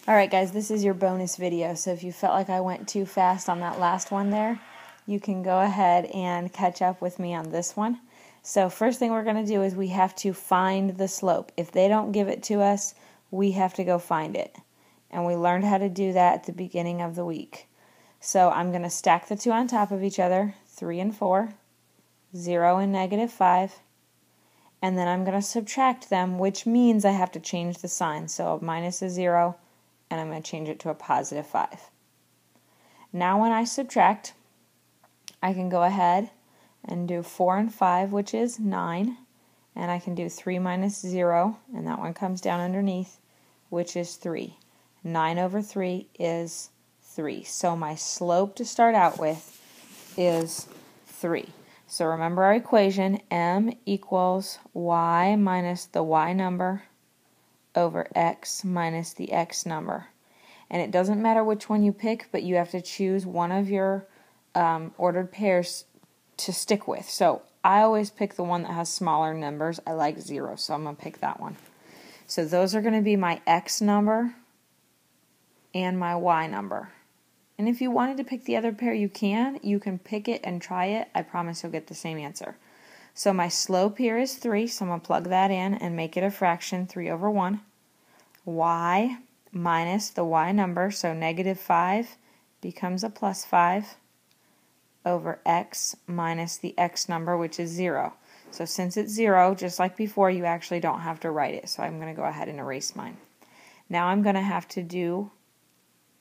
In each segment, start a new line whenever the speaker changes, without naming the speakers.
Alright guys, this is your bonus video, so if you felt like I went too fast on that last one there, you can go ahead and catch up with me on this one. So first thing we're going to do is we have to find the slope. If they don't give it to us, we have to go find it. And we learned how to do that at the beginning of the week. So I'm going to stack the two on top of each other, 3 and 4, 0 and -5, and then I'm going to subtract them, which means I have to change the sign. So minus a 0, and I'm going to change it to a positive 5. Now when I subtract, I can go ahead and do 4 and 5, which is 9, and I can do 3 minus 0, and that one comes down underneath, which is 3. 9 over 3 is 3. So my slope to start out with is 3. So remember our equation, m equals y minus the y number over x minus the x number. And it doesn't matter which one you pick, but you have to choose one of your ordered pairs to stick with. So I always pick the one that has smaller numbers. I like 0, so I'm going to pick that one. So those are going to be my x number and my y number. And if you wanted to pick the other pair, you can. You can pick it and try it. I promise you'll get the same answer. So my slope here is 3, so I'm going to plug that in and make it a fraction, 3 over 1. Y minus the y number, so -5 becomes a plus 5 over x minus the x number, which is 0. So since it's 0, just like before, you actually don't have to write it. So I'm going to go ahead and erase mine. Now I'm going to have to do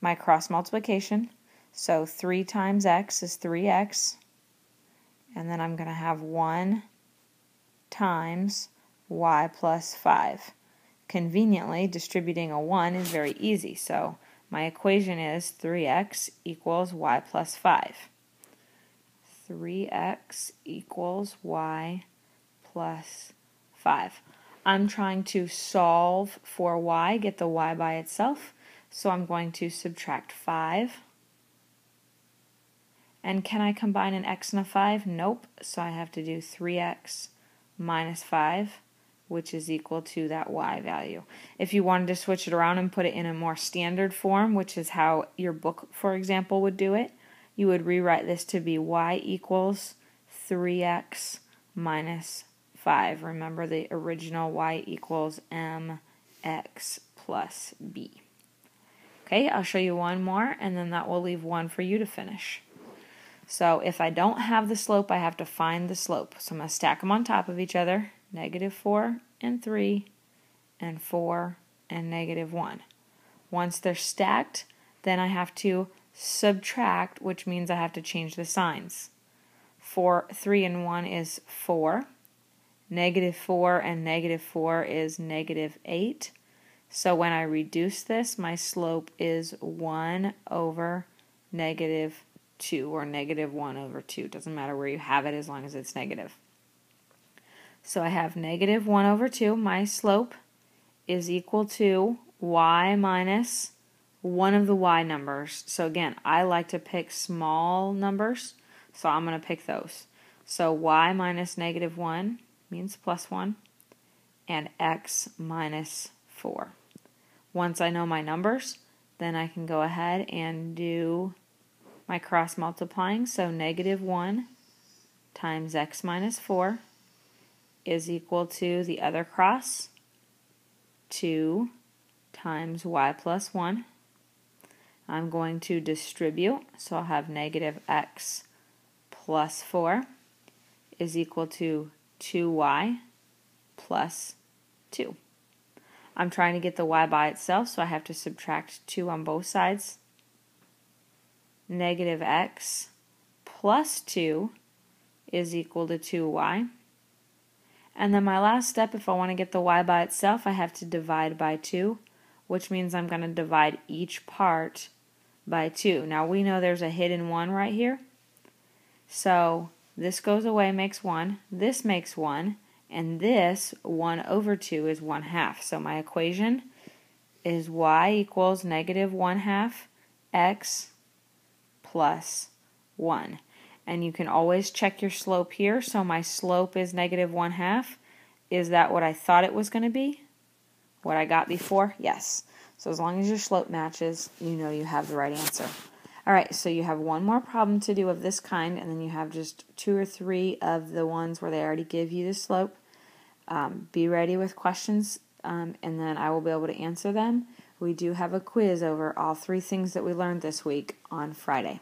my cross multiplication. So 3 times x is 3x. And then I'm going to have 1 times y plus 5. Conveniently, distributing a 1 is very easy. So my equation is 3x equals y plus 5. 3x equals y plus 5. I'm trying to solve for y, get the y by itself. So I'm going to subtract 5. And can I combine an x and a 5? Nope. So I have to do 3x minus 5, which is equal to that y value. If you wanted to switch it around and put it in a more standard form, which is how your book, for example, would do it, you would rewrite this to be y equals 3x minus 5. Remember the original y equals mx plus b. Okay, I'll show you one more, and then that will leave one for you to finish. So if I don't have the slope, I have to find the slope. So I'm going to stack them on top of each other, -4 and 3, and 4 and -1. Once they're stacked, then I have to subtract, which means I have to change the signs. 3 and 1 is 4. -4 and -4 is -8. So when I reduce this, my slope is 1 over -2, or -1 over 2. Doesn't matter where you have it as long as it's negative. So I have -1 over 2. My slope is equal to y minus one of the y numbers. So again, I like to pick small numbers, so I'm going to pick those. So y minus -1 means plus 1, and x minus 4. Once I know my numbers, then I can go ahead and do my cross multiplying. So -1 times x minus 4 is equal to the other cross, 2 times y plus 1. I'm going to distribute, so I'll have -x plus 4 is equal to 2y plus 2. I'm trying to get the y by itself, so I have to subtract 2 on both sides. -x plus 2 is equal to 2y. And then my last step, if I want to get the y by itself, I have to divide by 2, which means I'm going to divide each part by 2. Now we know there's a hidden 1 right here. So this goes away, makes 1. This makes 1. And this 1 over 2 is 1/2. So my equation is y equals -1/2 x plus 1. And you can always check your slope here. So my slope is -1/2. Is that what I thought it was going to be? what I got before? Yes. So as long as your slope matches, you know you have the right answer. All right, so you have one more problem to do of this kind, and then you have just 2 or 3 of the ones where they already give you the slope. Be ready with questions, and then I will be able to answer them. We do have a quiz over all 3 things that we learned this week on Friday.